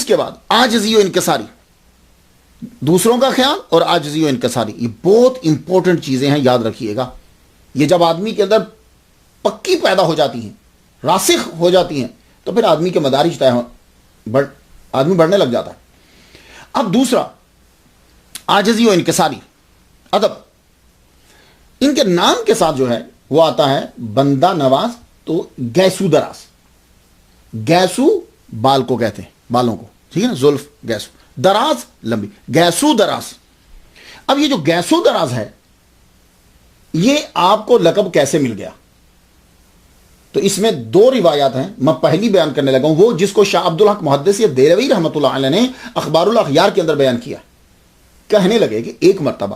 اس کے بعد عاجزی و انکساری، دوسروں کا خیال اور عاجزی و انکساری، یہ بہت امپورٹنٹ چیزیں ہیں، یاد رکھیے گا۔ یہ جب آدمی کے اندر پکی پیدا ہو جاتی ہیں، راسخ ہو جاتی ہیں، تو پھر آدمی کے مدارج طے آدمی بڑھنے لگ جاتا ہے۔ اب دوسرا عاجزی و انکساری، ادب، ان کے نام کے ساتھ جو ہے وہ آتا ہے بندہ نواز، تو گیسو دراز، گیسو بال کو کہتے ہیں، بالوں کو، ٹھیک ہے نا، زلف گیسو، دراز لمبی، گیسو دراز۔ اب یہ جو گیسو دراز ہے، یہ آپ کو لقب کیسے مل گیا؟ تو اس میں دو روایات ہیں، میں پہلی بیان کرنے لگا ہوں، وہ جس کو شاہ عبدالحق محدث دہلوی رحمۃ اللہ علیہ نے اخبار الاخیار کے اندر بیان کیا۔ کہنے لگے کہ ایک مرتبہ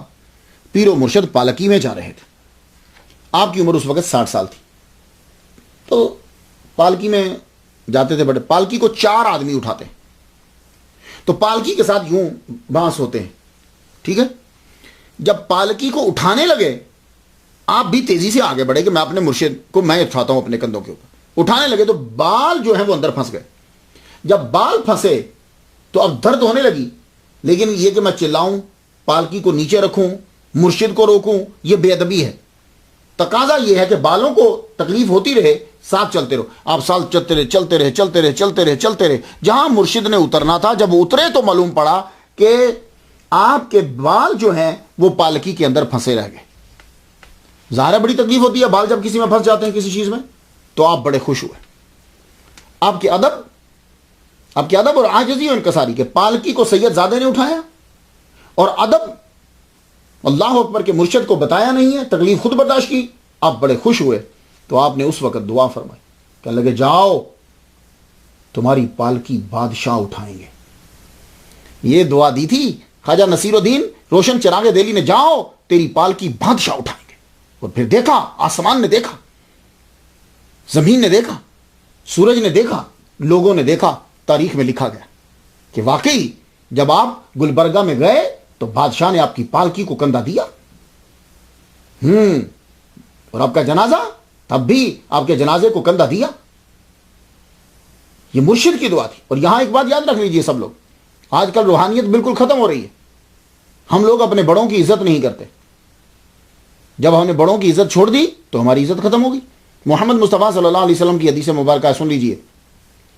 پیر و مرشد پالکی میں جا رہے تھے، آپ کی عمر اس وقت 60 سال تھی، تو پالکی میں جاتے تھے، بڑے پالکی کو 4 آدمی اٹھاتے ہیں، تو پالکی کے ساتھ یوں بانس ہوتے ہیں، ٹھیک ہے۔ جب پالکی کو اٹھانے لگے، آپ بھی تیزی سے آگے بڑھے کہ میں اپنے مرشد کو میں اٹھاتا ہوں اپنے کندھوں کے اوپر، اٹھانے لگے تو بال جو ہیں وہ اندر پھنس گئے۔ جب بال پھنسے تو اب درد ہونے لگی، لیکن یہ کہ میں چلاؤں، پالکی کو نیچے رکھوں، مرشد کو روکوں، یہ بے ادبی ہے۔ تقاضا یہ ہے کہ بالوں کو تکلیف ہوتی رہے، ساتھ چلتے رہو۔ آپ سال چلتے رہے، چلتے رہے، چلتے رہے، چلتے رہے، چلتے رہے، جہاں مرشد نے اترنا تھا جب اترے تو معلوم پڑا کہ آپ کے بال جو ہیں وہ پالکی کے اندر پھنسے رہ گئے۔ ظاہر ہے بڑی تکلیف ہوتی ہے بال جب کسی میں پھنس جاتے ہیں کسی چیز میں، تو آپ بڑے خوش ہوئے۔ آپ کے ادب اور عاجزی و انکساری کے، پالکی کو سید زادہ نے اٹھایا، اور ادب اللہ اکبر کے مرشد کو بتایا نہیں ہے، تکلیف خود برداشت کی، آپ بڑے خوش ہوئے۔ تو آپ نے اس وقت دعا فرمائی، کہنے لگے جاؤ تمہاری پالکی بادشاہ اٹھائیں گے۔ یہ دعا دی تھی خواجہ نصیر الدین روشن چراغ دہلی نے، جاؤ تیری پالکی بادشاہ اٹھائیں گے۔ اور پھر دیکھا، آسمان نے دیکھا، زمین نے دیکھا، سورج نے دیکھا، لوگوں نے دیکھا، تاریخ میں لکھا گیا کہ واقعی جب آپ گلبرگہ میں گئے تو بادشاہ نے آپ کی پالکی کو کندھا دیا۔ اور آپ کا جنازہ، تب بھی آپ کے جنازے کو کندھا دیا۔ یہ مرشد کی دعا تھی۔ اور یہاں ایک بات یاد رکھ لیجئے سب لوگ، آج کل روحانیت بالکل ختم ہو رہی ہے، ہم لوگ اپنے بڑوں کی عزت نہیں کرتے۔ جب ہم نے بڑوں کی عزت چھوڑ دی تو ہماری عزت ختم ہوگی۔ محمد مصطفیٰ صلی اللہ علیہ وسلم کی حدیث مبارکہ سن لیجئے،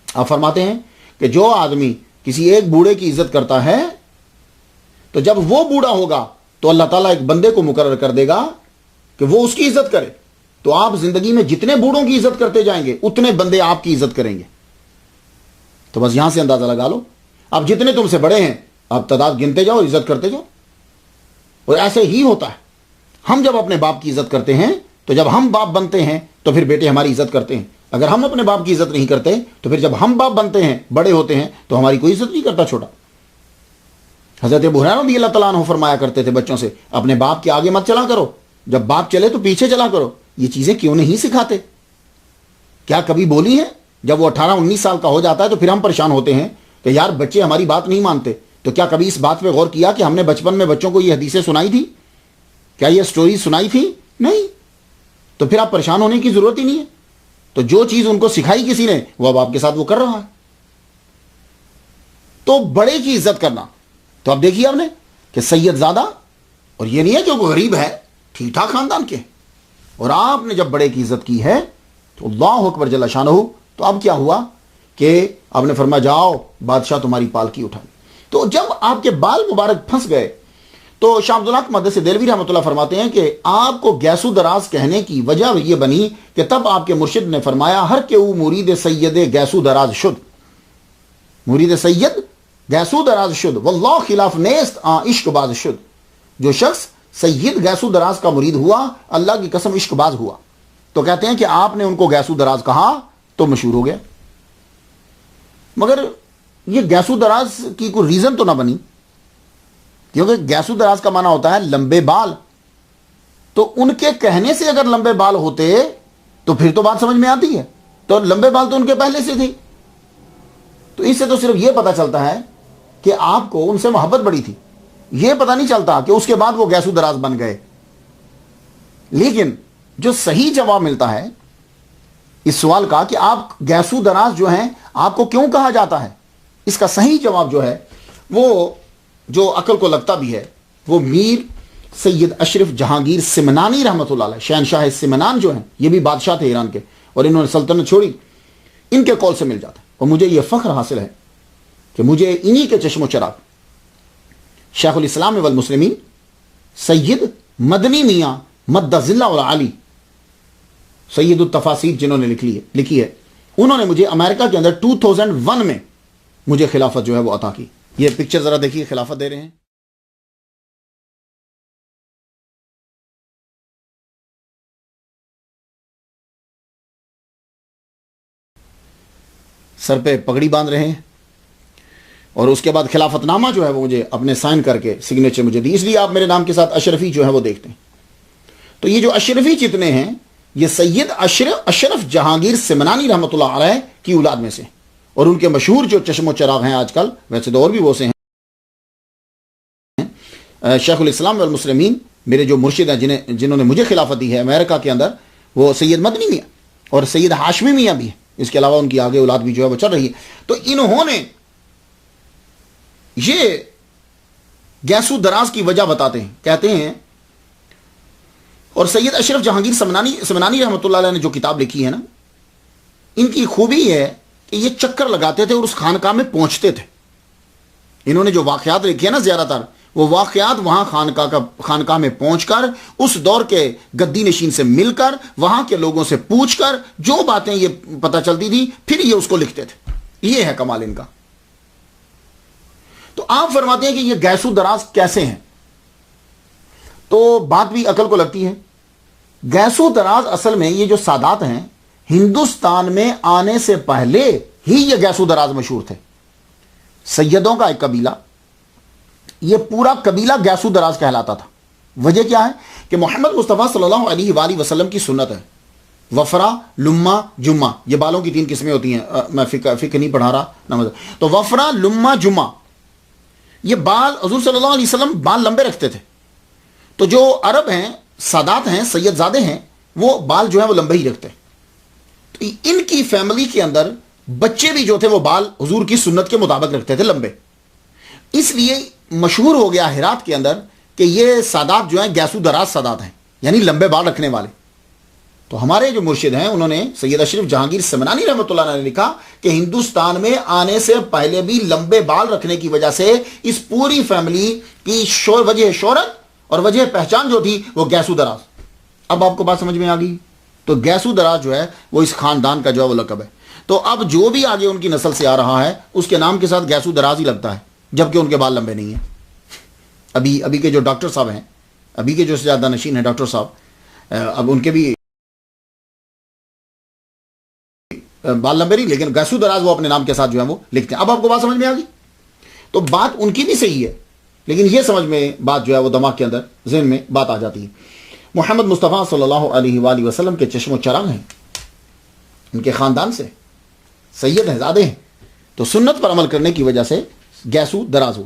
آپ فرماتے ہیں کہ جو آدمی کسی ایک بوڑھے کی عزت کرتا ہے تو جب وہ بوڑھا ہوگا تو اللہ تعالیٰ ایک بندے کو مقرر کر دے گا کہ وہ اس کی عزت کرے۔ تو آپ زندگی میں جتنے بوڑھوں کی عزت کرتے جائیں گے اتنے بندے آپ کی عزت کریں گے۔ تو بس یہاں سے اندازہ لگا لو، آپ جتنے تم سے بڑے ہیں آپ تعداد گنتے جاؤ، عزت کرتے جاؤ۔ اور ایسے ہی ہوتا ہے، ہم جب اپنے باپ کی عزت کرتے ہیں تو جب ہم باپ بنتے ہیں تو پھر بیٹے ہماری عزت کرتے ہیں۔ اگر ہم اپنے باپ کی عزت نہیں کرتے تو پھر جب ہم باپ بنتے ہیں، بڑے ہوتے ہیں، تو ہماری کوئی عزت نہیں کرتا چھوٹا۔ حضرت ابو ہریرہ رضی اللہ تعالیٰ عنہ فرمایا کرتے تھے بچوں سے، اپنے باپ کے آگے مت چلا کرو، جب باپ چلے تو پیچھے چلا کرو۔ یہ چیزیں کیوں نہیں سکھاتے؟ کیا کبھی بولی ہیں؟ جب وہ 18-19 سال کا ہو جاتا ہے تو پھر ہم پریشان ہوتے ہیں کہ یار بچے ہماری بات نہیں مانتے۔ تو کیا کبھی اس بات پہ غور کیا کہ ہم نے بچپن میں بچوں کو یہ حدیثیں سنائی تھی؟ کیا یہ سٹوری سنائی تھی؟ نہیں۔ تو پھر آپ پریشان ہونے کی ضرورت ہی نہیں ہے۔ تو جو چیز ان کو سکھائی کسی نے وہ اب آپ کے ساتھ وہ کر رہا ہے۔ تو بڑے کی عزت کرنا، تو اب دیکھیے آپ نے کہ سید زادہ، اور یہ نہیں ہے کہ وہ غریب ہے، ٹھیک ٹھاک خاندان کے، اور آپ نے جب بڑے کی عزت کی ہے تو اللہ اکبر جل شانہ، تو اب کیا ہوا کہ آپ نے فرمایا جاؤ بادشاہ تمہاری پالکی اٹھائی۔ تو جب آپ کے بال مبارک پھنس گئے تو شاہ عبدالحق محدث دہلوی رحمۃ اللہ فرماتے ہیں کہ آپ کو گیسو دراز کہنے کی وجہ یہ بنی کہ تب آپ کے مرشد نے فرمایا ہر کہ او مرید سید گیسو دراز شد، مرید سید گیسو دراز شد واللہ خلاف نیست عشق باز شد۔ جو شخص سید گیسو دراز کا مرید ہوا اللہ کی قسم عشق باز ہوا۔ تو کہتے ہیں کہ آپ نے ان کو گیسو دراز کہا تو مشہور ہو گیا۔ مگر یہ گیسو دراز کی کوئی ریزن تو نہ بنی، کیونکہ گیسو دراز کا معنی ہوتا ہے لمبے بال، تو ان کے کہنے سے اگر لمبے بال ہوتے تو پھر تو بات سمجھ میں آتی ہے، تو لمبے بال تو ان کے پہلے سے تھے۔ تو اس سے تو صرف یہ پتا چلتا ہے کہ آپ کو ان سے محبت بڑی تھی، یہ پتا نہیں چلتا کہ اس کے بعد وہ گیسو دراز بن گئے۔ لیکن جو صحیح جواب ملتا ہے اس سوال کا کہ آپ گیسو دراز جو ہیں آپ کو کیوں کہا جاتا ہے، اس کا صحیح جواب جو ہے وہ جو عقل کو لگتا بھی ہے وہ میر سید اشرف جہانگیر سمنانی رحمۃ اللہ علیہ، شہنشاہ سمنان جو ہیں، یہ بھی بادشاہ تھے ایران کے اور انہوں نے سلطنت چھوڑی، ان کے قول سے مل جاتا ہے۔ اور مجھے یہ فخر حاصل ہے کہ مجھے انہی کے چشم و چراغ شیخ الاسلام والمسلمین سید مدنی میاں مد ذلہ العالی سید التفاسیر جنہوں نے لکھی ہے، انہوں نے مجھے امریکہ کے اندر 2001 میں مجھے خلافت جو ہے وہ عطا کی۔ یہ پکچر ذرا دیکھیے، خلافت دے رہے ہیں۔ سر پہ پگڑی باندھ رہے ہیں، اور اس کے بعد خلافت نامہ جو ہے وہ مجھے اپنے سائن کر کے سگنیچر مجھے دی، اس لیے آپ میرے نام کے ساتھ اشرفی جو ہے وہ دیکھتے ہیں۔ تو یہ جو اشرفی جتنے ہیں یہ سید اشرف جہانگیر سمنانی رحمۃ اللہ علیہ کی اولاد میں سے، اور ان کے مشہور جو چشم و چراغ ہیں آج کل، ویسے تو اور بھی وہ سے ہیں، شیخ الاسلام والمسلمین میرے جو مرشد ہیں جنہوں نے مجھے خلافت دی ہے امریکہ کے اندر، وہ سید مدنی میاں اور سید ہاشمی میاں بھی ہیں، اس کے علاوہ ان کی آگے اولاد بھی جو ہے وہ چل رہی ہے۔ تو انہوں نے یہ گیسو دراز کی وجہ بتاتے ہیں، کہتے ہیں، اور سید اشرف جہانگیر سمنانی رحمۃ اللہ علیہ نے جو کتاب لکھی ہے نا، ان کی خوبی ہے کہ یہ چکر لگاتے تھے اور اس خانقاہ میں پہنچتے تھے۔ انہوں نے جو واقعات لکھے ہیں نا زیادہ تر، وہ واقعات وہاں خانقاہ میں پہنچ کر اس دور کے گدی نشین سے مل کر وہاں کے لوگوں سے پوچھ کر جو باتیں یہ پتہ چلتی تھی پھر یہ اس کو لکھتے تھے۔ یہ ہے کمال ان کا۔ تو آپ فرماتے ہیں کہ یہ گیسو دراز کیسے ہیں، تو بات بھی عقل کو لگتی ہے۔ گیسو دراز اصل میں یہ جو سادات ہیں، ہندوستان میں آنے سے پہلے ہی یہ گیسو دراز مشہور تھے۔ سیدوں کا ایک قبیلہ، یہ پورا قبیلہ گیسو دراز کہلاتا تھا۔ وجہ کیا ہے کہ محمد مصطفیٰ صلی اللہ علیہ وآلہ وسلم کی سنت ہے وفرا لما جمعہ، یہ بالوں کی 3 قسمیں ہوتی ہیں، میں فقہ نہیں پڑھا رہا نماز، تو وفرا لما جمعہ، یہ بال حضور صلی اللہ علیہ وسلم بال لمبے رکھتے تھے۔ تو جو عرب ہیں، سادات ہیں، سید زادے ہیں، وہ بال جو ہیں وہ لمبے ہی رکھتے ہیں۔ تو ان کی فیملی کے اندر بچے بھی جو تھے وہ بال حضور کی سنت کے مطابق رکھتے تھے لمبے، اس لیے مشہور ہو گیا ہرات کے اندر کہ یہ سادات جو ہیں گیسو دراز سادات ہیں، یعنی لمبے بال رکھنے والے۔ تو ہمارے جو مرشد ہیں انہوں نے سید اشرف جہانگیر سمنانی رحمۃ اللہ علیہ نے لکھا کہ ہندوستان میں آنے سے پہلے بھی لمبے بال رکھنے کی وجہ سے اس پوری فیملی کی وجہ شہرت اور وجہ پہچان جو تھی وہ گیسو دراز۔ اب آپ کو بات سمجھ میں آ گئی؟ تو گیسو دراز جو ہے وہ اس خاندان کا جو ہے وہ لقب ہے۔ تو اب جو بھی آگے ان کی نسل سے آ رہا ہے اس کے نام کے ساتھ گیسو دراز ہی لگتا ہے، جبکہ ان کے بال لمبے نہیں ہیں۔ ابھی کے جو ڈاکٹر صاحب ہیں، ابھی کے جو سجادہ نشین ہیں ڈاکٹر صاحب، اب ان کے بھی بال لمبے نہیں، لیکن گیسو دراز وہ اپنے نام کے ساتھ جو ہے وہ لکھتے ہیں۔ اب آپ کو بات سمجھ میں آ گئی؟ تو بات ان کی بھی صحیح ہے، لیکن یہ سمجھ میں بات جو ہے وہ دماغ کے اندر ذہن میں بات آ جاتی ہے۔ محمد مصطفیٰ صلی اللہ علیہ وآلہ وسلم کے چشم و چراغ ہیں، ان کے خاندان سے سید ہیں، زادے ہیں، تو سنت پر عمل کرنے کی وجہ سے گیسو دراز ہو۔